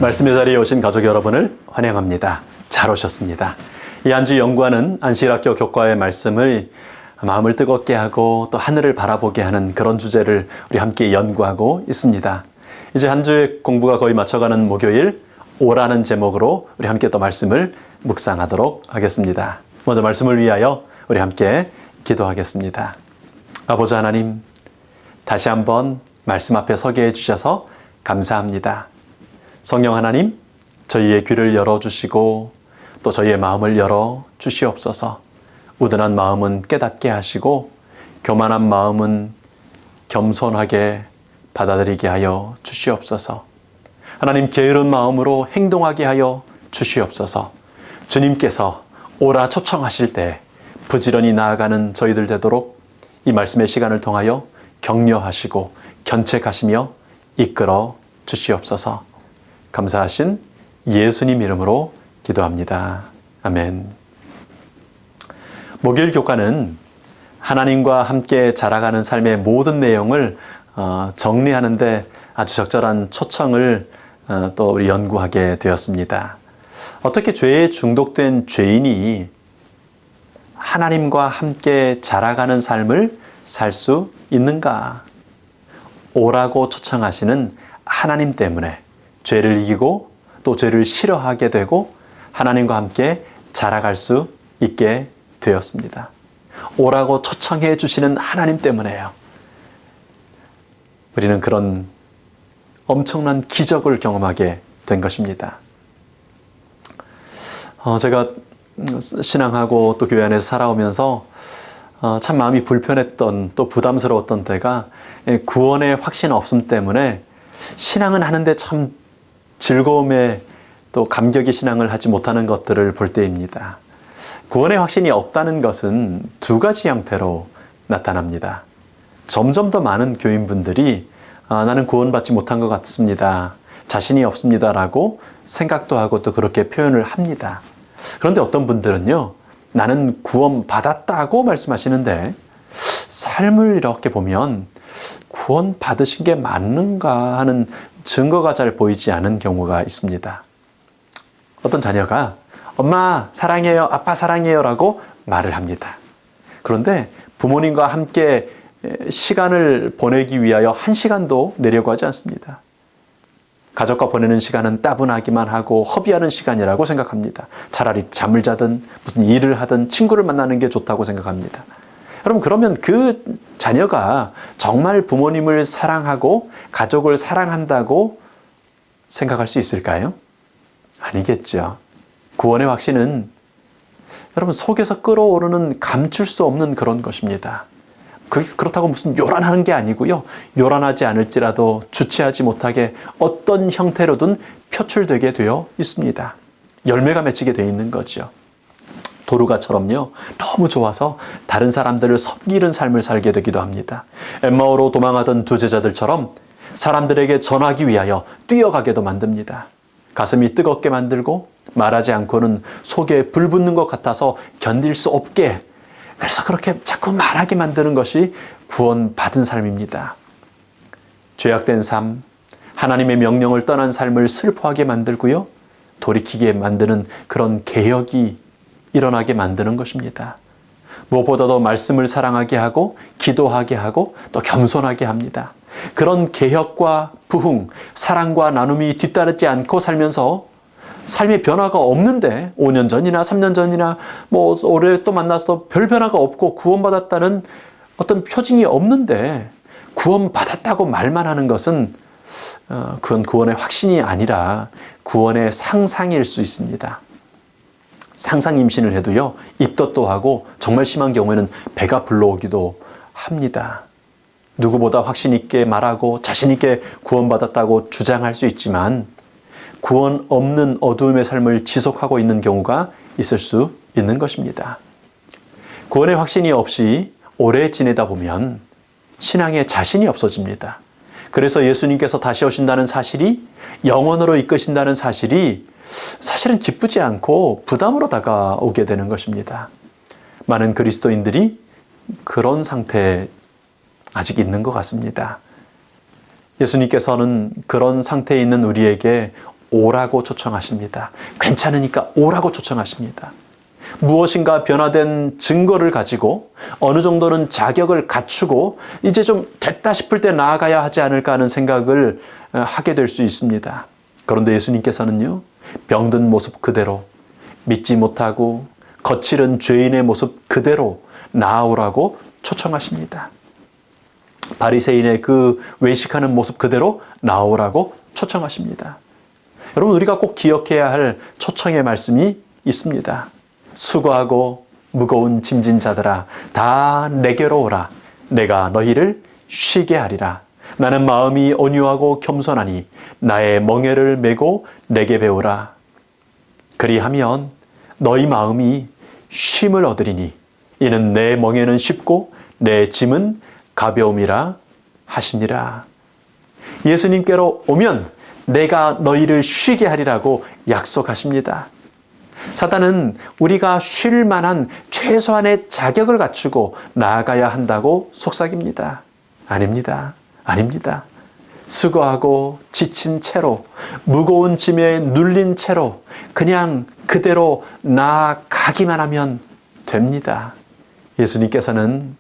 말씀의 자리에 오신 가족 여러분을 환영합니다. 잘 오셨습니다. 이 한 주 연구하는 안식일학교 교과의 말씀을 마음을 뜨겁게 하고 또 하늘을 바라보게 하는 그런 주제를 우리 함께 연구하고 있습니다. 이제 한 주의 공부가 거의 맞춰가는 목요일, 오라는 제목으로 우리 함께 또 말씀을 묵상하도록 하겠습니다. 먼저 말씀을 위하여 우리 함께 기도하겠습니다. 아버지 하나님, 다시 한번 말씀 앞에 서게 해주셔서 감사합니다. 성령 하나님, 저희의 귀를 열어주시고 또 저희의 마음을 열어주시옵소서. 우둔한 마음은 깨닫게 하시고 교만한 마음은 겸손하게 받아들이게 하여 주시옵소서. 하나님, 게으른 마음으로 행동하게 하여 주시옵소서. 주님께서 오라 초청하실 때 부지런히 나아가는 저희들 되도록 이 말씀의 시간을 통하여 격려하시고 견책하시며 이끌어 주시옵소서. 감사하신 예수님 이름으로 기도합니다. 아멘. 목요일 교과는 하나님과 함께 자라가는 삶의 모든 내용을 정리하는데 아주 적절한 초청을 또 우리 연구하게 되었습니다. 어떻게 죄에 중독된 죄인이 하나님과 함께 자라가는 삶을 살 수 있는가? 오라고 초청하시는 하나님 때문에 죄를 이기고 또 죄를 싫어하게 되고 하나님과 함께 자라갈 수 있게 되었습니다. 오라고 초청해 주시는 하나님 때문에요. 우리는 그런 엄청난 기적을 경험하게 된 것입니다. 제가 신앙하고 또 교회 안에서 살아오면서 참 마음이 불편했던 또 부담스러웠던 때가 구원의 확신 없음 때문에 신앙은 하는데 참 즐거움에 또 감격의 신앙을 하지 못하는 것들을 볼 때입니다. 구원의 확신이 없다는 것은 두 가지 형태로 나타납니다. 점점 더 많은 교인분들이 나는 구원받지 못한 것 같습니다. 자신이 없습니다. 라고 생각도 하고 또 그렇게 표현을 합니다. 그런데 어떤 분들은요, 나는 구원받았다고 말씀하시는데 삶을 이렇게 보면 구원 받으신 게 맞는가 하는 증거가 잘 보이지 않은 경우가 있습니다. 어떤 자녀가 엄마 사랑해요, 아빠 사랑해요 라고 말을 합니다. 그런데 부모님과 함께 시간을 보내기 위하여 한 시간도 내려고 하지 않습니다. 가족과 보내는 시간은 따분하기만 하고 허비하는 시간이라고 생각합니다. 차라리 잠을 자든 무슨 일을 하든 친구를 만나는 게 좋다고 생각합니다. 여러분, 그러면 그 자녀가 정말 부모님을 사랑하고 가족을 사랑한다고 생각할 수 있을까요? 아니겠죠. 구원의 확신은 여러분 속에서 끓어오르는 감출 수 없는 그런 것입니다. 그렇다고 무슨 요란하는 게 아니고요. 요란하지 않을지라도 주체하지 못하게 어떤 형태로든 표출되게 되어 있습니다. 열매가 맺히게 되어 있는 거죠. 도르가처럼요, 너무 좋아서 다른 사람들을 섬기는 삶을 살게 되기도 합니다. 엠마오로 도망하던 두 제자들처럼 사람들에게 전하기 위하여 뛰어가게도 만듭니다. 가슴이 뜨겁게 만들고 말하지 않고는 속에 불 붙는 것 같아서 견딜 수 없게, 그래서 그렇게 자꾸 말하게 만드는 것이 구원받은 삶입니다. 죄악된 삶, 하나님의 명령을 떠난 삶을 슬퍼하게 만들고요, 돌이키게 만드는 그런 개혁이 일어나게 만드는 것입니다. 무엇보다도 말씀을 사랑하게 하고 기도하게 하고 또 겸손하게 합니다. 그런 개혁과 부흥, 사랑과 나눔이 뒤따르지 않고 살면서 삶의 변화가 없는데 5년 전이나 3년 전이나 뭐 올해 또 만나서도 별 변화가 없고 구원받았다는 어떤 표징이 없는데 구원받았다고 말만 하는 것은 그건 구원의 확신이 아니라 구원의 상상일 수 있습니다. 상상 임신을 해도요, 입덧도 하고 정말 심한 경우에는 배가 불러오기도 합니다. 누구보다 확신 있게 말하고 자신 있게 구원받았다고 주장할 수 있지만 구원 없는 어두움의 삶을 지속하고 있는 경우가 있을 수 있는 것입니다. 구원의 확신이 없이 오래 지내다 보면 신앙에 자신이 없어집니다. 그래서 예수님께서 다시 오신다는 사실이, 영원으로 이끄신다는 사실이 사실은 기쁘지 않고 부담으로 다가오게 되는 것입니다. 많은 그리스도인들이 그런 상태에 아직 있는 것 같습니다. 예수님께서는 그런 상태에 있는 우리에게 오라고 초청하십니다. 괜찮으니까 오라고 초청하십니다. 무엇인가 변화된 증거를 가지고 어느 정도는 자격을 갖추고 이제 좀 됐다 싶을 때 나아가야 하지 않을까 하는 생각을 하게 될 수 있습니다. 그런데 예수님께서는요, 병든 모습 그대로, 믿지 못하고 거칠은 죄인의 모습 그대로 나아오라고 초청하십니다. 바리새인의 그 외식하는 모습 그대로 나오라고 초청하십니다. 여러분, 우리가 꼭 기억해야 할 초청의 말씀이 있습니다. 수고하고 무거운 짐진 자들아 다 내게로 오라. 내가 너희를 쉬게 하리라. 나는 마음이 온유하고 겸손하니 나의 멍에를 메고 내게 배우라. 그리하면 너희 마음이 쉼을 얻으리니 이는 내 멍에는 쉽고 내 짐은 가벼움이라 하시니라. 예수님께로 오면 내가 너희를 쉬게 하리라고 약속하십니다. 사단은 우리가 쉴 만한 최소한의 자격을 갖추고 나아가야 한다고 속삭입니다. 아닙니다. 아닙니다. 수고하고 지친 채로, 무거운 짐에 눌린 채로 그냥 그대로 나아가기만 하면 됩니다. 예수님께서는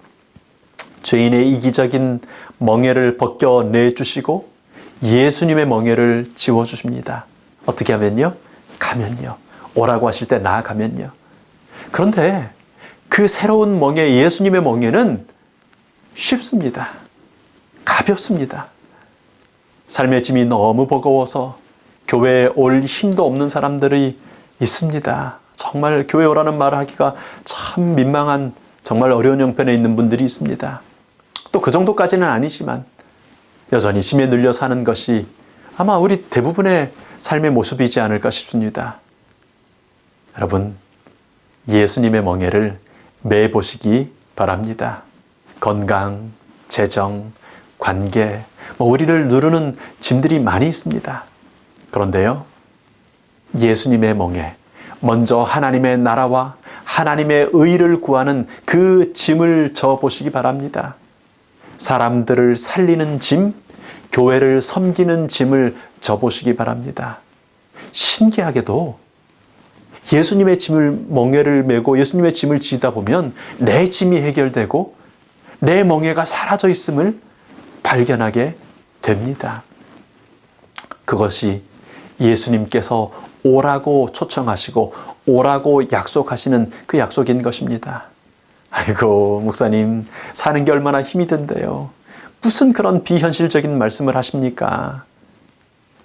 죄인의 이기적인 멍에를 벗겨내주시고 예수님의 멍에를 지워주십니다. 어떻게 하면요? 가면요. 오라고 하실 때 나아가면요. 그런데 그 새로운 멍에, 예수님의 멍에는 쉽습니다. 가볍습니다. 삶의 짐이 너무 버거워서 교회에 올 힘도 없는 사람들이 있습니다. 정말 교회 오라는 말을 하기가 참 민망한, 정말 어려운 형편에 있는 분들이 있습니다. 또 그 정도까지는 아니지만 여전히 짐에 눌려 사는 것이 아마 우리 대부분의 삶의 모습이지 않을까 싶습니다. 여러분, 예수님의 멍에를 매보시기 바랍니다. 건강, 재정, 관계, 우리를 누르는 짐들이 많이 있습니다. 그런데요, 예수님의 멍에 먼저 하나님의 나라와 하나님의 의를 구하는 그 짐을 져보시기 바랍니다. 사람들을 살리는 짐, 교회를 섬기는 짐을 져보시기 바랍니다. 신기하게도 예수님의 짐을, 멍에를 메고 예수님의 짐을 지다 보면 내 짐이 해결되고 내 멍에가 사라져 있음을 발견하게 됩니다. 그것이 예수님께서 오라고 초청하시고 오라고 약속하시는 그 약속인 것입니다. 아이고, 목사님, 사는 게 얼마나 힘이 든대요. 무슨 그런 비현실적인 말씀을 하십니까?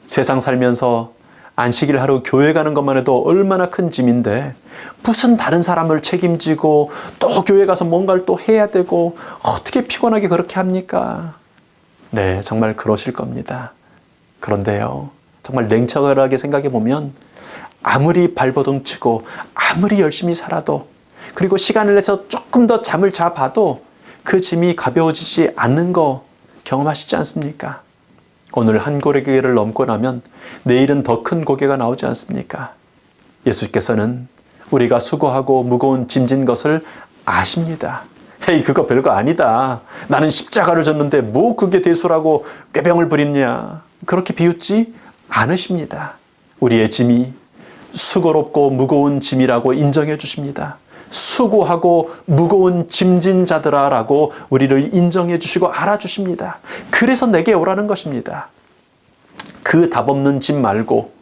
세상 살면서 안식일 하루 교회 가는 것만 해도 얼마나 큰 짐인데 무슨 다른 사람을 책임지고 또 교회 가서 뭔가를 또 해야 되고 어떻게 피곤하게 그렇게 합니까? 네, 정말 그러실 겁니다. 그런데요, 정말 냉철하게 생각해 보면 아무리 발버둥 치고 아무리 열심히 살아도 그리고 시간을 내서 조금 더 잠을 자봐도 그 짐이 가벼워지지 않는 거 경험하시지 않습니까? 오늘 한 고개를 넘고 나면 내일은 더 큰 고개가 나오지 않습니까? 예수께서는 우리가 수고하고 무거운 짐진 것을 아십니다. 헤이, 그거 별거 아니다. 나는 십자가를 졌는데 뭐 그게 대수라고 꾀병을 부리냐. 그렇게 비웃지 않으십니다. 우리의 짐이 수고롭고 무거운 짐이라고 인정해 주십니다. 수고하고 무거운 짐진 자들아 라고 우리를 인정해 주시고 알아주십니다. 그래서 내게 오라는 것입니다. 그 답 없는 짐 말고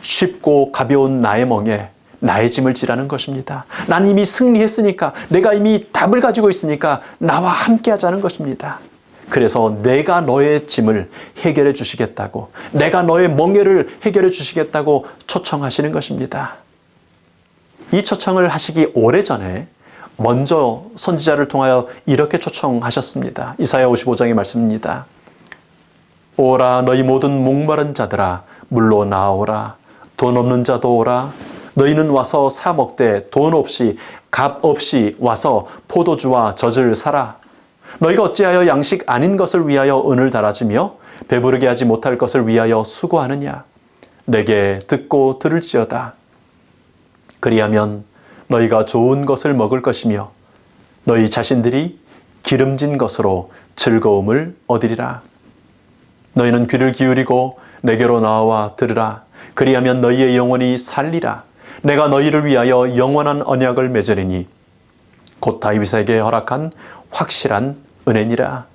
쉽고 가벼운 나의 멍에 나의 짐을 지라는 것입니다. 난 이미 승리했으니까, 내가 이미 답을 가지고 있으니까 나와 함께 하자는 것입니다. 그래서 내가 너의 짐을 해결해 주시겠다고, 내가 너의 멍에를 해결해 주시겠다고 초청하시는 것입니다. 이 초청을 하시기 오래전에 먼저 선지자를 통하여 이렇게 초청하셨습니다. 이사야 55장의 말씀입니다. 오라, 너희 모든 목마른 자들아, 물로 나오라. 돈 없는 자도 오라. 너희는 와서 사 먹되 돈 없이 값 없이 와서 포도주와 젖을 사라. 너희가 어찌하여 양식 아닌 것을 위하여 은을 달아주며 배부르게 하지 못할 것을 위하여 수고하느냐. 내게 듣고 들을지어다. 그리하면 너희가 좋은 것을 먹을 것이며 너희 자신들이 기름진 것으로 즐거움을 얻으리라. 너희는 귀를 기울이고 내게로 나와 들으라. 그리하면 너희의 영혼이 살리라. 내가 너희를 위하여 영원한 언약을 맺으리니 곧 다윗에게 허락한 확실한 은혜니라.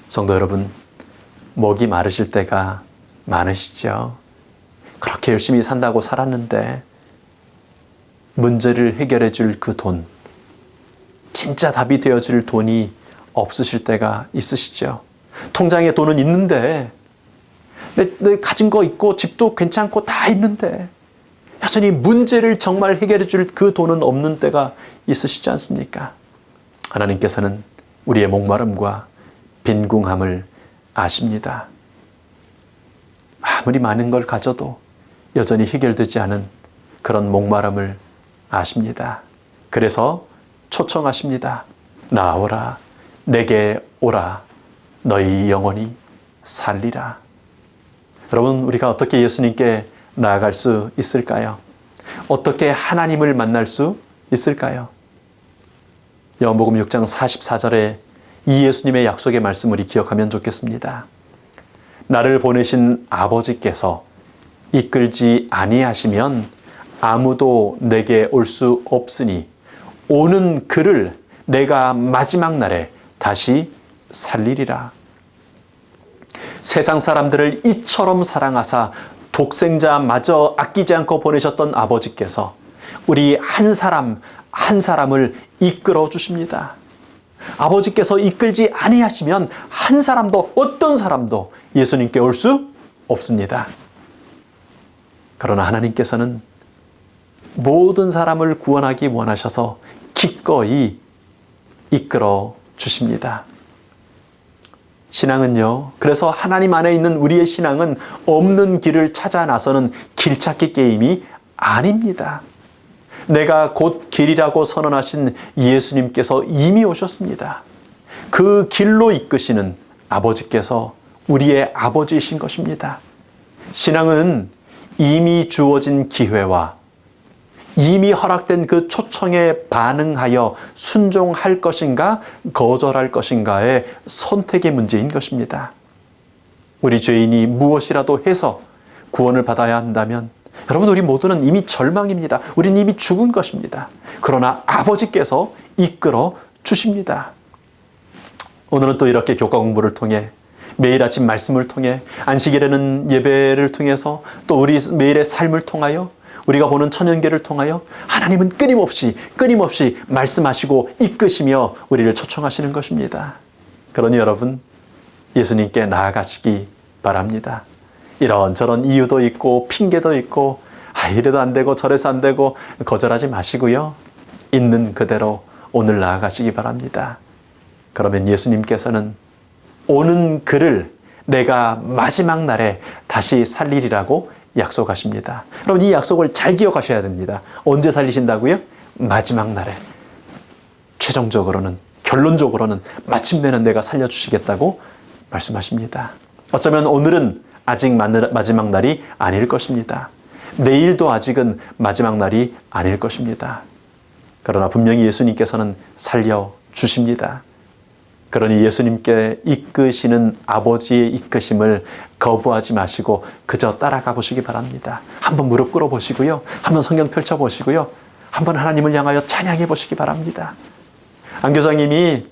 성도 여러분, 목이 마르실 때가 많으시죠? 그렇게 열심히 산다고 살았는데 문제를 해결해 줄 그 돈, 진짜 답이 되어줄 돈이 없으실 때가 있으시죠? 통장에 돈은 있는데 내 가진 거 있고 집도 괜찮고 다 있는데 여전히 문제를 정말 해결해 줄 그 돈은 없는 때가 있으시지 않습니까? 하나님께서는 우리의 목마름과 빈궁함을 아십니다. 아무리 많은 걸 가져도 여전히 해결되지 않은 그런 목마름을 아십니다. 그래서 초청하십니다. 나오라, 내게 오라, 너희 영혼이 살리라. 여러분, 우리가 어떻게 예수님께 나아갈 수 있을까요? 어떻게 하나님을 만날 수 있을까요? 요한복음 6장 44절에 이 예수님의 약속의 말씀 우리 기억하면 좋겠습니다. 나를 보내신 아버지께서 이끌지 아니하시면 아무도 내게 올 수 없으니 오는 그를 내가 마지막 날에 다시 살리리라. 세상 사람들을 이처럼 사랑하사 독생자마저 아끼지 않고 보내셨던 아버지께서 우리 한 사람 한 사람을 이끌어 주십니다. 아버지께서 이끌지 아니하시면 한 사람도 어떤 사람도 예수님께 올 수 없습니다. 그러나 하나님께서는 모든 사람을 구원하기 원하셔서 기꺼이 이끌어 주십니다. 신앙은요, 그래서 하나님 안에 있는 우리의 신앙은 없는 길을 찾아 나서는 길찾기 게임이 아닙니다. 내가 곧 길이라고 선언하신 예수님께서 이미 오셨습니다. 그 길로 이끄시는 아버지께서 우리의 아버지이신 것입니다. 신앙은 이미 주어진 기회와 이미 허락된 그 초청에 반응하여 순종할 것인가 거절할 것인가의 선택의 문제인 것입니다. 우리 죄인이 무엇이라도 해서 구원을 받아야 한다면 여러분, 우리 모두는 이미 절망입니다. 우리는 이미 죽은 것입니다. 그러나 아버지께서 이끌어 주십니다. 오늘은 또 이렇게 교과 공부를 통해 매일 아침 말씀을 통해 안식일에는 예배를 통해서 또 우리 매일의 삶을 통하여 우리가 보는 천연계를 통하여 하나님은 끊임없이 말씀하시고 이끄시며 우리를 초청하시는 것입니다. 그러니 여러분, 예수님께 나아가시기 바랍니다. 이런저런 이유도 있고 핑계도 있고 이래도 안 되고 저래서 안 되고 거절하지 마시고요. 있는 그대로 오늘 나아가시기 바랍니다. 그러면 예수님께서는 오는 그를 내가 마지막 날에 다시 살리리라고 약속하십니다. 여러분, 이 약속을 잘 기억하셔야 됩니다. 언제 살리신다고요? 마지막 날에. 최종적으로는, 결론적으로는 마침내는 내가 살려주시겠다고 말씀하십니다. 어쩌면 오늘은 아직 마지막 날이 아닐 것입니다. 내일도 아직은 마지막 날이 아닐 것입니다. 그러나 분명히 예수님께서는 살려주십니다. 그러니 예수님께 이끄시는 아버지의 이끄심을 거부하지 마시고 그저 따라가 보시기 바랍니다. 한번 무릎 꿇어 보시고요. 한번 성경 펼쳐 보시고요. 한번 하나님을 향하여 찬양해 보시기 바랍니다. 안교장님이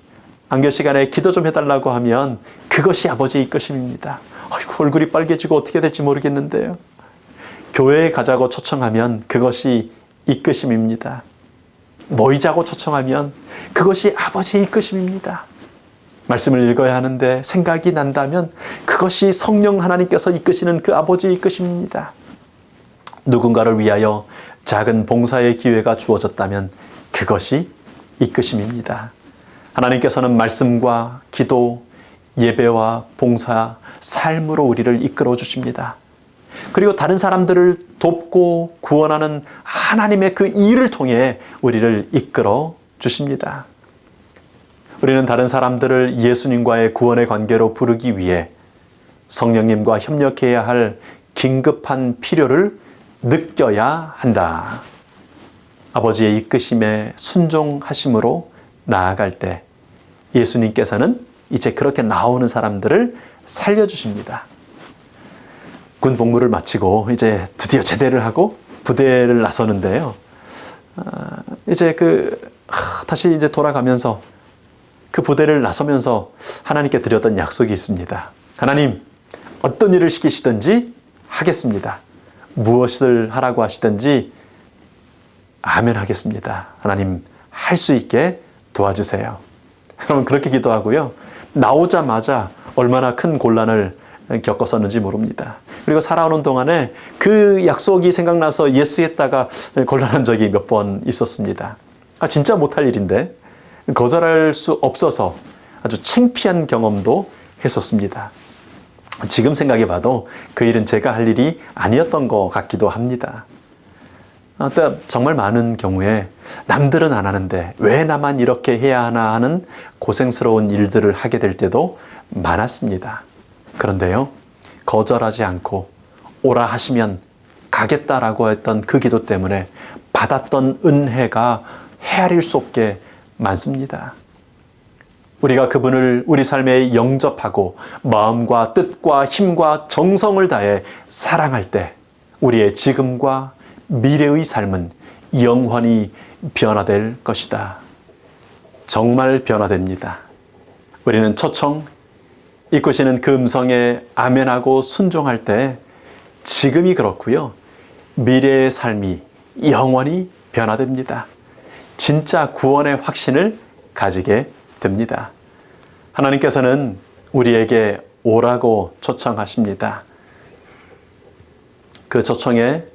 안교 시간에 기도 좀 해달라고 하면 그것이 아버지의 이끄심입니다. 아이고, 얼굴이 빨개지고 어떻게 될지 모르겠는데요. 교회에 가자고 초청하면 그것이 이끄심입니다. 모이자고 초청하면 그것이 아버지의 이끄심입니다. 말씀을 읽어야 하는데 생각이 난다면 그것이 성령 하나님께서 이끄시는 그 아버지의 이끄심입니다. 누군가를 위하여 작은 봉사의 기회가 주어졌다면 그것이 이끄심입니다. 하나님께서는 말씀과 기도, 예배와 봉사, 삶으로 우리를 이끌어 주십니다. 그리고 다른 사람들을 돕고 구원하는 하나님의 그 일을 통해 우리를 이끌어 주십니다. 우리는 다른 사람들을 예수님과의 구원의 관계로 부르기 위해 성령님과 협력해야 할 긴급한 필요를 느껴야 한다. 아버지의 이끄심에 순종하심으로 나아갈 때 예수님께서는 이제 그렇게 나오는 사람들을 살려주십니다. 군 복무를 마치고 이제 드디어 제대를 하고 부대를 나서는데요. 이제 다시 이제 돌아가면서 그 부대를 나서면서 하나님께 드렸던 약속이 있습니다. 하나님, 어떤 일을 시키시든지 하겠습니다. 무엇을 하라고 하시든지 아멘 하겠습니다. 하나님, 할 수 있게 도와주세요. 여러분, 그렇게 기도하고요. 나오자마자 얼마나 큰 곤란을 겪었었는지 모릅니다. 그리고 살아오는 동안에 그 약속이 생각나서 예스했다가 곤란한 적이 몇 번 있었습니다. 진짜 못할 일인데 거절할 수 없어서 아주 창피한 경험도 했었습니다. 지금 생각해 봐도 그 일은 제가 할 일이 아니었던 것 같기도 합니다. 정말 많은 경우에 남들은 안 하는데 왜 나만 이렇게 해야 하나 하는 고생스러운 일들을 하게 될 때도 많았습니다. 그런데요, 거절하지 않고 오라 하시면 가겠다라고 했던 그 기도 때문에 받았던 은혜가 헤아릴 수 없게 많습니다. 우리가 그분을 우리 삶에 영접하고 마음과 뜻과 힘과 정성을 다해 사랑할 때 우리의 지금과 미래의 삶은 영원히 변화될 것이다. 정말 변화됩니다. 우리는 초청, 이끄시는 그 음성에 아멘하고 순종할 때 지금이 그렇고요. 미래의 삶이 영원히 변화됩니다. 진짜 구원의 확신을 가지게 됩니다. 하나님께서는 우리에게 오라고 초청하십니다. 그 초청에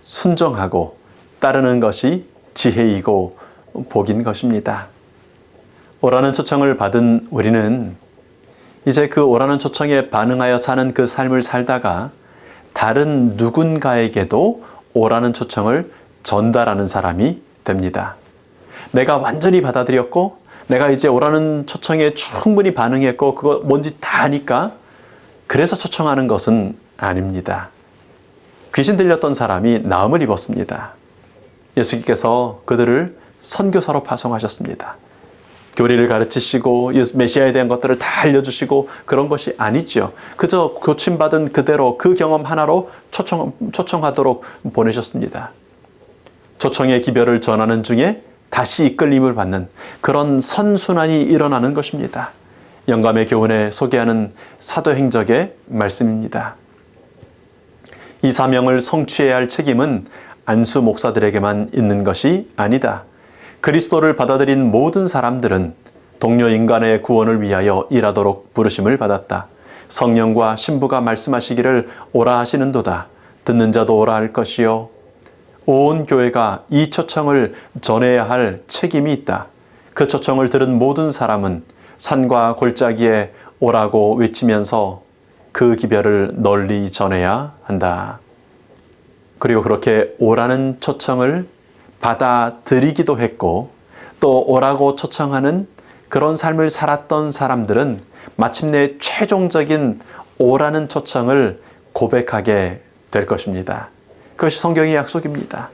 순종하고 따르는 것이 지혜이고 복인 것입니다. 오라는 초청을 받은 우리는 이제 그 오라는 초청에 반응하여 사는 그 삶을 살다가 다른 누군가에게도 오라는 초청을 전달하는 사람이 됩니다. 내가 완전히 받아들였고 내가 이제 오라는 초청에 충분히 반응했고 그거 뭔지 다 아니까 그래서 초청하는 것은 아닙니다. 귀신 들렸던 사람이 나음을 입었습니다. 예수님께서 그들을 선교사로 파송하셨습니다. 교리를 가르치시고 메시아에 대한 것들을 다 알려주시고 그런 것이 아니죠. 그저 고침받은 그대로 그 경험 하나로 초청하도록 보내셨습니다. 초청의 기별을 전하는 중에 다시 이끌림을 받는 그런 선순환이 일어나는 것입니다. 영감의 교훈에 소개하는 사도행적의 말씀입니다. 이 사명을 성취해야 할 책임은 안수 목사들에게만 있는 것이 아니다. 그리스도를 받아들인 모든 사람들은 동료 인간의 구원을 위하여 일하도록 부르심을 받았다. 성령과 신부가 말씀하시기를 오라 하시는도다. 듣는 자도 오라 할 것이요. 온 교회가 이 초청을 전해야 할 책임이 있다. 그 초청을 들은 모든 사람은 산과 골짜기에 오라고 외치면서 그 기별을 널리 전해야 한다. 그리고 그렇게 오라는 초청을 받아들이기도 했고 또 오라고 초청하는 그런 삶을 살았던 사람들은 마침내 최종적인 오라는 초청을 고백하게 될 것입니다. 그것이 성경의 약속입니다.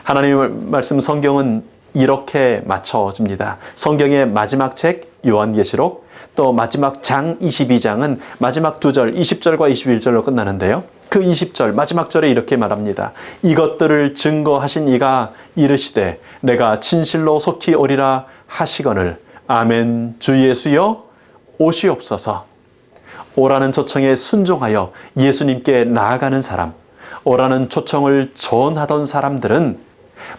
하나님의 말씀 성경은 이렇게 맞춰집니다. 성경의 마지막 책 요한계시록 또 마지막 장 22장은 마지막 2절 20절과 21절로 끝나는데요. 그 20절 마지막 절에 이렇게 말합니다. 이것들을 증거하신 이가 이르시되 내가 진실로 속히 오리라 하시거늘 아멘 주 예수여 오시옵소서. 오라는 초청에 순종하여 예수님께 나아가는 사람, 오라는 초청을 전하던 사람들은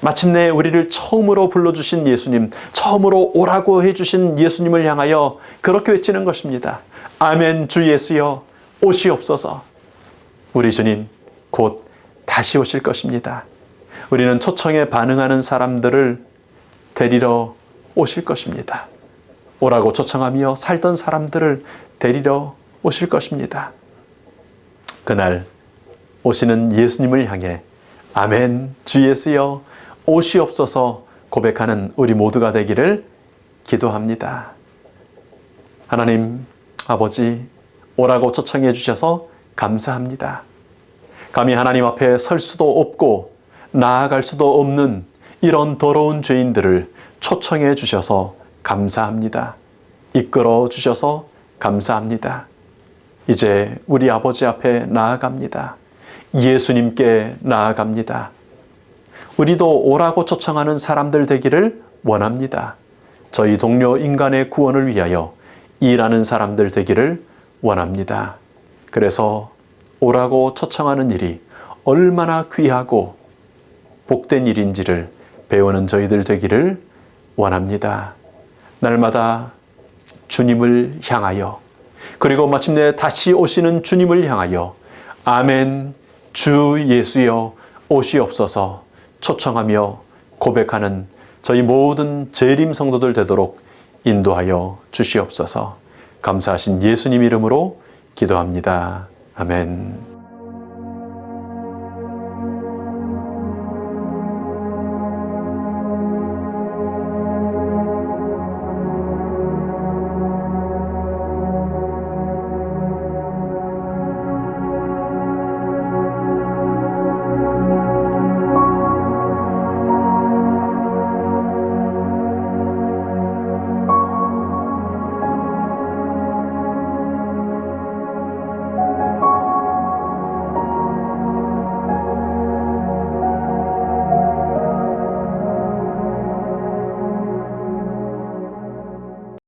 마침내 우리를 처음으로 불러주신 예수님, 처음으로 오라고 해주신 예수님을 향하여 그렇게 외치는 것입니다. 아멘 주 예수여 오시옵소서. 우리 주님 곧 다시 오실 것입니다. 우리는 초청에 반응하는 사람들을 데리러 오실 것입니다. 오라고 초청하며 살던 사람들을 데리러 오실 것입니다. 그날 오시는 예수님을 향해 아멘 주 예수여 오시옵소서 고백하는 우리 모두가 되기를 기도합니다. 하나님 아버지 오라고 초청해 주셔서 감사합니다. 감히 하나님 앞에 설 수도 없고 나아갈 수도 없는 이런 더러운 죄인들을 초청해 주셔서 감사합니다. 이끌어 주셔서 감사합니다. 이제 우리 아버지 앞에 나아갑니다. 예수님께 나아갑니다. 우리도 오라고 초청하는 사람들 되기를 원합니다. 저희 동료 인간의 구원을 위하여 일하는 사람들 되기를 원합니다. 그래서 오라고 초청하는 일이 얼마나 귀하고 복된 일인지를 배우는 저희들 되기를 원합니다. 날마다 주님을 향하여, 그리고 마침내 다시 오시는 주님을 향하여 아멘, 주 예수여 오시옵소서 초청하며 고백하는 저희 모든 재림 성도들 되도록 인도하여 주시옵소서. 감사하신 예수님 이름으로 기도합니다. 아멘.